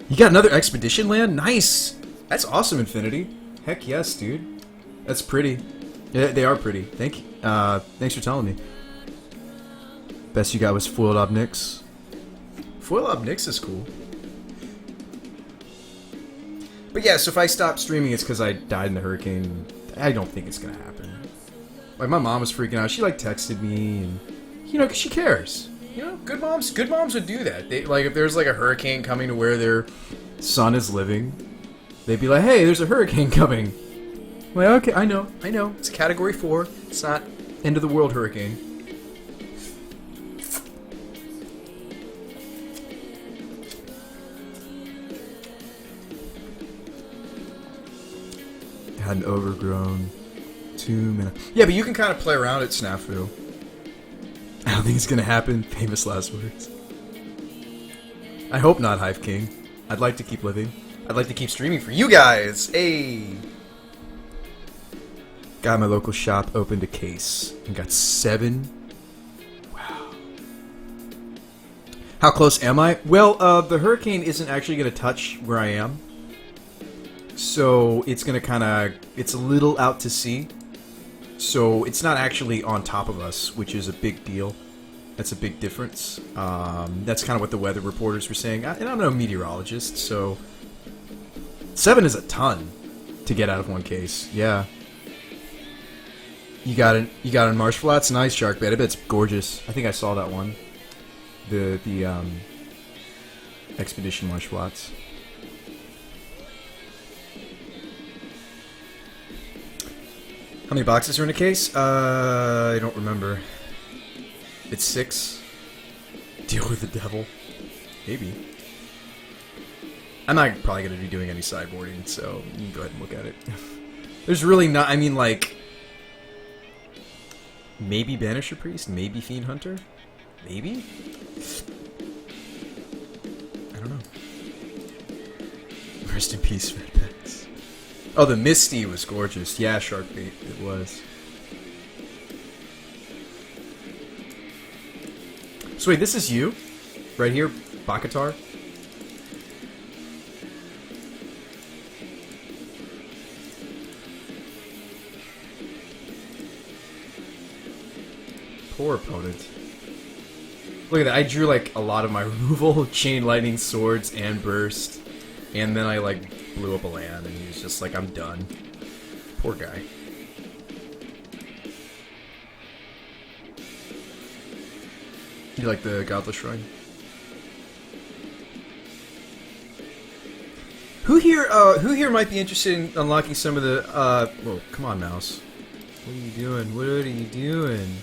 You got another expedition land? Nice! That's awesome, Infinity. Heck yes, dude. That's pretty. Yeah, they are pretty. Thank you. Thanks for telling me. Best you got was Foiled Obnix. Foiled Obnix is cool. But yeah, so if I stop streaming, it's because I died in the hurricane. I don't think it's gonna happen. Like, my mom was freaking out. She, like, texted me, and, you know, 'cause she cares. You know, good moms would do that. They, like, if there's, like, a hurricane coming to where their son is living, they'd be like, hey, there's a hurricane coming. I'm like, okay, I know. It's a Category 4. It's not end of the world hurricane. Had an overgrown 2 minutes. Yeah, but you can kind of play around at Snafu. I don't think it's gonna happen. Famous last words. I hope not, Hive King. I'd like to keep living. I'd like to keep streaming for you guys. Hey. Got my local shop, opened a case, and got 7. Wow. How close am I? Well, the hurricane isn't actually gonna touch where I am. So it's gonna it's a little out to sea. So it's not actually on top of us, which is a big deal. That's a big difference. That's kind of what the weather reporters were saying. And I'm no meteorologist, so 7 is a ton to get out of one case. Yeah. You got it in Marsh Flats? Nice, Shark Bait. I bet it's gorgeous. I think I saw that one. The Expedition Marsh Flats. How many boxes are in a case? I don't remember. It's 6. Deal with the devil. Maybe. I'm not probably going to be doing any sideboarding, so you can go ahead and look at it. There's really not, I mean, like, maybe Banisher Priest, maybe Fiend Hunter, maybe? I don't know. Rest in peace, Red Pets. Oh, the Misty was gorgeous. Yeah, Sharkbait, it was. So wait, this is you? Right here? Bakatar? Poor opponent. Look at that, I drew like a lot of my removal, Chain Lightning, Swords, and Burst. And then I like blew up a land and he was just like, I'm done. Poor guy. You like the Godless Shrine? Who here might be interested in unlocking some of the, whoa, come on, mouse. What are you doing? What are you doing?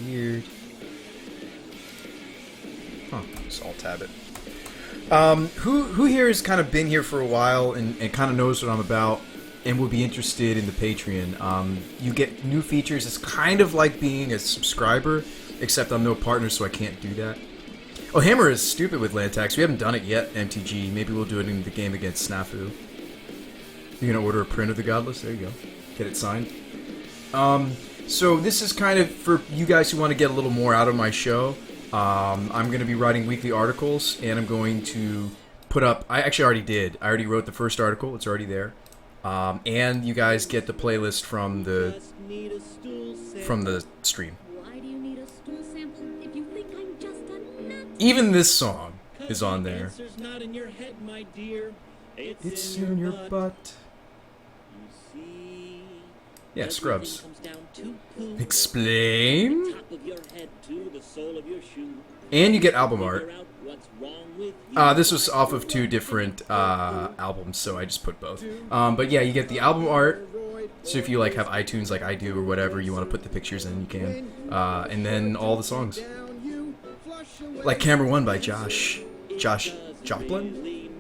Weird. Huh, so I'll tab it. Who here has kind of been here for a while and kind of knows what I'm about and would be interested in the Patreon? You get new features. It's kind of like being a subscriber, except I'm no partner, so I can't do that. Oh, Hammer is stupid with land tax. We haven't done it yet, MTG. Maybe we'll do it in the game against Snafu. You're gonna order a print of the Godless? There you go. Get it signed. So this is kind of for you guys who want to get a little more out of my show. I'm going to be writing weekly articles, and I'm going to put up... I actually already did. I already wrote the first article. It's already there. And you guys get the playlist from the stream. Even this song is on there. It's in your butt. Yeah, Scrubs. Explain? And you get album art. This was off of 2 different albums, so I just put both. But yeah, you get the album art. So if you like have iTunes like I do or whatever, you want to put the pictures in, you can. And then all the songs. Like Camera One by Josh Joplin?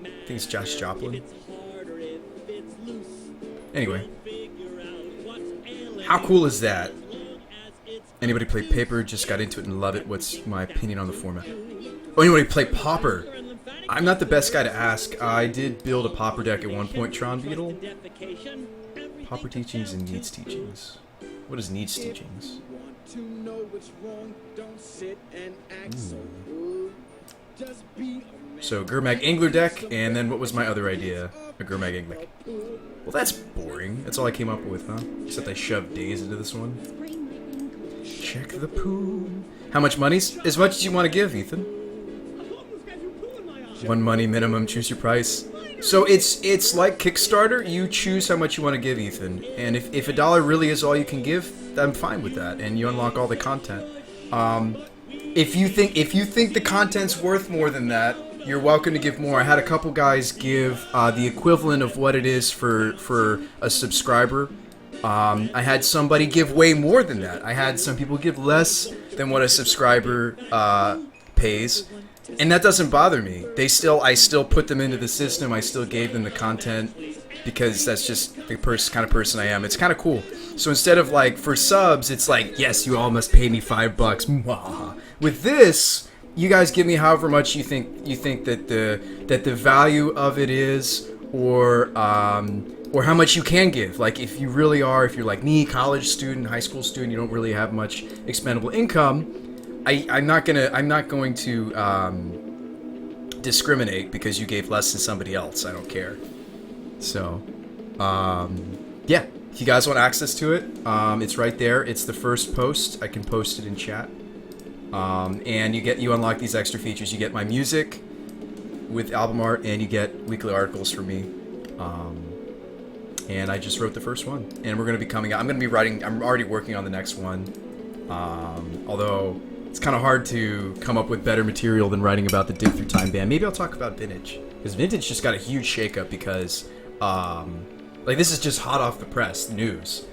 I think it's Josh Joplin. Anyway. How cool is that? Anybody play Paper? Just got into it and love it. What's my opinion on the format? Oh, anybody play Pauper? I'm not the best guy to ask. I did build a Pauper deck at one point, Tron Beetle. Pauper teachings and needs teachings. What is needs teachings? So Gurmag Angler deck, and then what was my other idea? A Gurmag Angler. Well, that's boring. That's all I came up with, huh? Except I shoved days into this one. Check the pool. How much money's? As much as you want to give, Ethan. 1 money minimum, choose your price. So it's like Kickstarter, you choose how much you want to give, Ethan. And if $1 really is all you can give, I'm fine with that, and you unlock all the content. If you think the content's worth more than that, you're welcome to give more. I had a couple guys give the equivalent of what it is for a subscriber. I had somebody give way more than that. I had some people give less than what a subscriber pays. And that doesn't bother me. I still put them into the system. I still gave them the content because that's just the kind of person I am. It's kind of cool. So instead of like for subs, it's like, yes, you all must pay me $5. With this, you guys give me however much you think that the value of it is, or how much you can give. Like if you're like me, college student, high school student, you don't really have much expendable income. I'm not going to discriminate because you gave less than somebody else. I don't care. So, yeah. If you guys want access to it, it's right there. It's the first post. I can post it in chat. And you unlock these extra features. You get my music with album art, and you get weekly articles from me. And I just wrote the first one, and we're going to be coming out. I'm already working on the next one. Although it's kind of hard to come up with better material than writing about the Dig Through Time band. Maybe I'll talk about Vintage, because Vintage just got a huge shakeup because, like, this is just hot off the press news.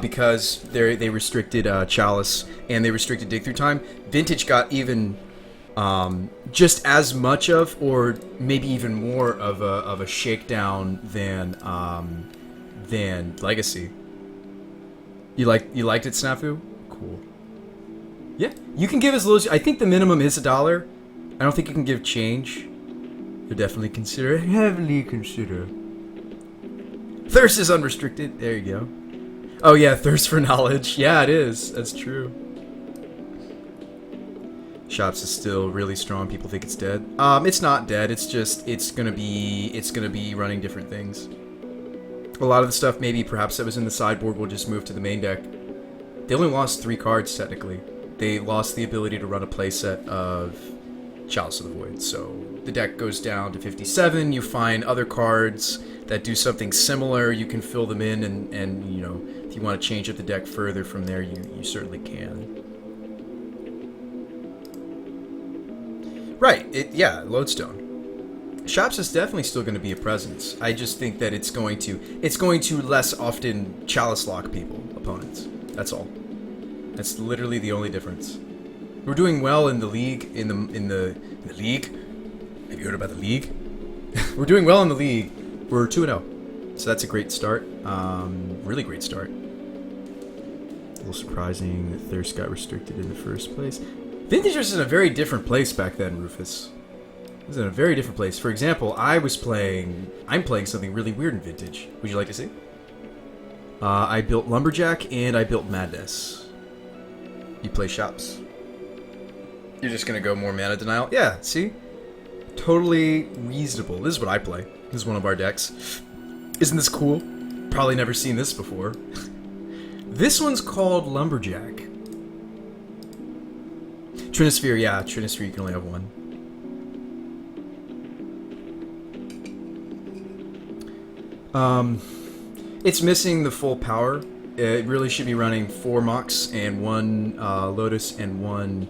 Because they restricted Chalice and they restricted Dig Through Time. Vintage got even just as much of, or maybe even more of a shakedown than Legacy. You liked it, Snafu? Cool. Yeah, you can give as low as, I think the minimum is $1. I don't think you can give change. You'll definitely heavily consider. Thirst is unrestricted. There you go. Oh yeah, thirst for knowledge. Yeah, it is. That's true. Shops is still really strong. People think it's dead. It's not dead. It's just it's gonna be running different things. A lot of the stuff perhaps that was in the sideboard will just move to the main deck. They only lost 3 cards technically. They lost the ability to run a playset of Chalice of the Void. So the deck goes down to 57. You find other cards that do something similar. You can fill them in, and you know, if you want to change up the deck further from there, you certainly can. Right, Lodestone. Shops is definitely still going to be a presence. I just think that it's going to less often Chalice lock opponents. That's all. That's literally the only difference. We're doing well in the league, in the league. Have you heard about the league? We're doing well in the league. We're 2-0. So that's a great start. Really great start. A little surprising that Thirst got restricted in the first place. Vintage was in a very different place back then, Rufus. It was in a very different place. For example, I'm playing something really weird in Vintage. Would you like to see? I built Lumberjack and I built Madness. You play Shops. You're just gonna go more mana denial? Yeah, see? Totally reasonable. This is what I play. This is one of our decks. Isn't this cool? Probably never seen this before. This one's called Lumberjack. Trinisphere, yeah. Trinisphere, you can only have one. It's missing the full power. It really should be running 4 Mox and 1 Lotus and 1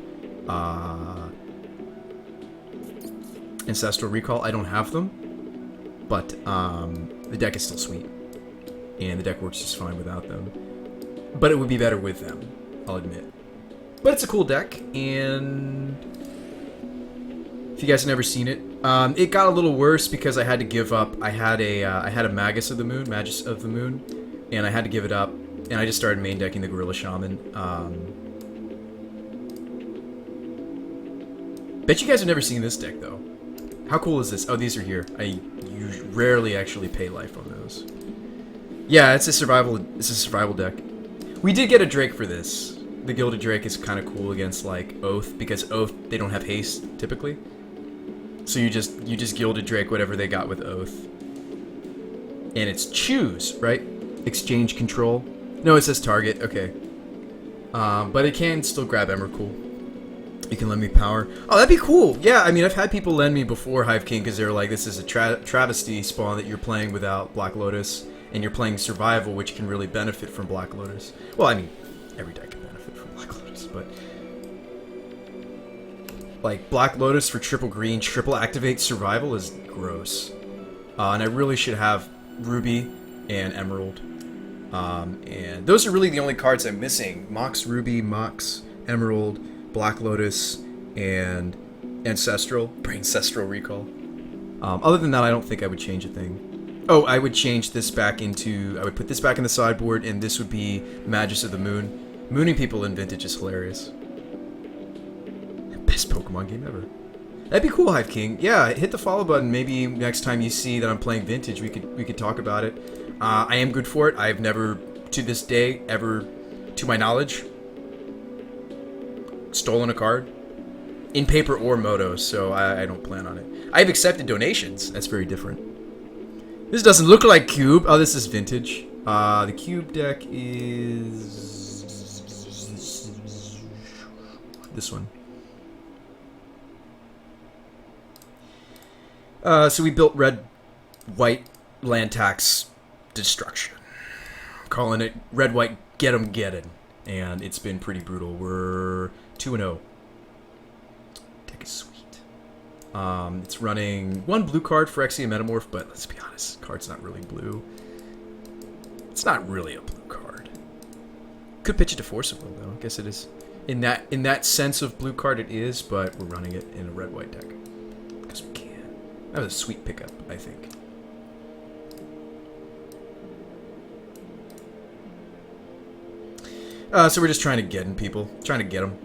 Ancestral Recall. I don't have them, but the deck is still sweet, and the deck works just fine without them. But it would be better with them, I'll admit. But it's a cool deck, and if you guys have never seen it, it got a little worse because I had to give up. I had a Magus of the Moon, and I had to give it up, and I just started main decking the Gorilla Shaman. Bet you guys have never seen this deck though. How cool is this? Oh, these are here. I rarely actually pay life on those. Yeah, it's a survival deck. We did get a Drake for this. The Gilded Drake is kind of cool against like Oath, because Oath, they don't have haste typically. So you just Gilded Drake whatever they got with Oath. And it's choose, right? Exchange control. No, it says target. Okay. But it can still grab Emrakul. You can lend me power. Oh, that'd be cool. Yeah, I mean, I've had people lend me before Hive King because they were like, this is a travesty spawn that you're playing without Black Lotus, and you're playing survival, which can really benefit from Black Lotus. Well, I mean, every deck can benefit from Black Lotus, but like Black Lotus for triple green, triple activate survival is gross. And I really should have Ruby and Emerald. And those are really the only cards I'm missing. Mox Ruby, Mox Emerald, Black Lotus, and Ancestral. Ancestral Recall. Other than that, I don't think I would change a thing. Oh, I would change this back into... I would put this back in the sideboard, and this would be Magus of the Moon. Mooning people in Vintage is hilarious. Best Pokemon game ever. That'd be cool, Hive King. Yeah, hit the follow button. Maybe next time you see that I'm playing Vintage, we could talk about it. I am good for it. I've never, to this day, ever, to my knowledge, stolen a card in paper or moto, so I don't plan on it. I've accepted donations. That's very different. This doesn't look like Cube. Oh, this is Vintage. The Cube deck is this one. So we built red, white, land tax, destruction. Calling it red, white, get 'em, get it. And it's been pretty brutal. We're 2-0. Deck is sweet. It's running one blue card for Exium Metamorph, but let's be honest, card's not really blue. It's not really a blue card. Could pitch it to Force of Will, though. I guess it is. In that sense of blue card, it is, but we're running it in a red-white deck. Because we can. That was a sweet pickup, I think. So we're just trying to get in people. Trying to get them.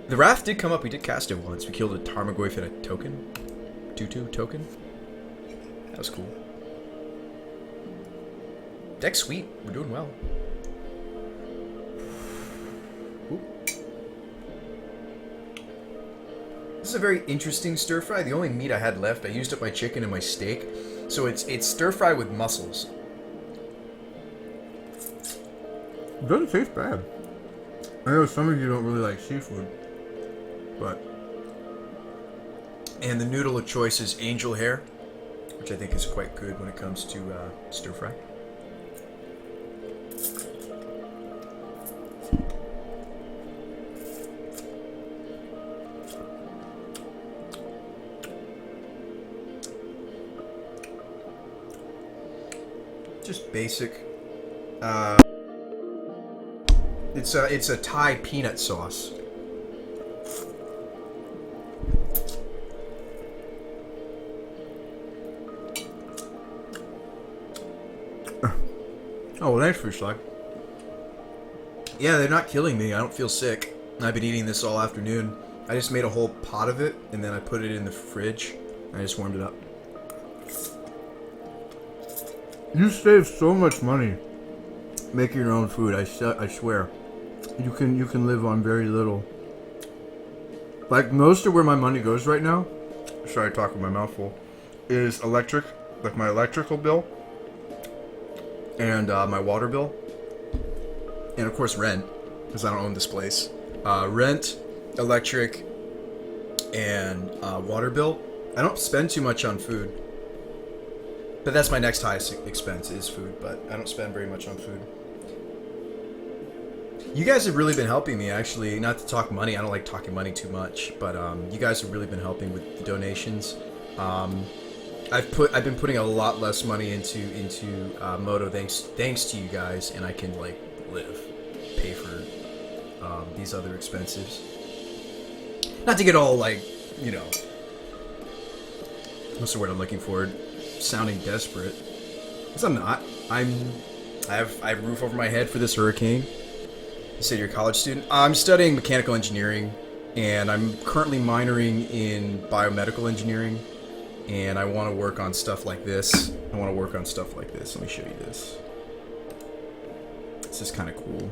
The Wrath did come up. We did cast it once. We killed a Tarmogoyf and a token. 2/2 token. That was cool. Deck's sweet. We're doing well. Ooh. This is a very interesting stir fry. The only meat I had left, I used up my chicken and my steak. So it's stir fry with mussels. It doesn't taste bad. I know some of you don't really like seafood, but... And the noodle of choice is angel hair, which I think is quite good when it comes to stir fry. Just basic. It's a Thai peanut sauce. Oh, well, thanks, Fish Slug. Yeah, they're not killing me. I don't feel sick. I've been eating this all afternoon. I just made a whole pot of it, and then I put it in the fridge. I just warmed it up. You save so much money making your own food. I swear. You can live on very little. Like most of where my money goes right now. Sorry, talking with my mouth full. Is electric, like my electrical bill, and my water bill, and of course rent, because I don't own this place. Rent, electric, and water bill. I don't spend too much on food. But that's my next highest expense is food, but I don't spend very much on food. You guys have really been helping me, actually. Not to talk money, I don't like talking money too much, but you guys have really been helping with the donations. I've been putting a lot less money into Moto thanks to you guys, and I can like pay for these other expenses. Not to get all like, you know, what's the word I'm looking for? Sounding desperate, because I'm not. I have a roof over my head for this hurricane. You said you're a college student. I'm studying mechanical engineering, and I'm currently minoring in biomedical engineering. And I want to work on stuff like this. Let me show you this. This is kind of cool.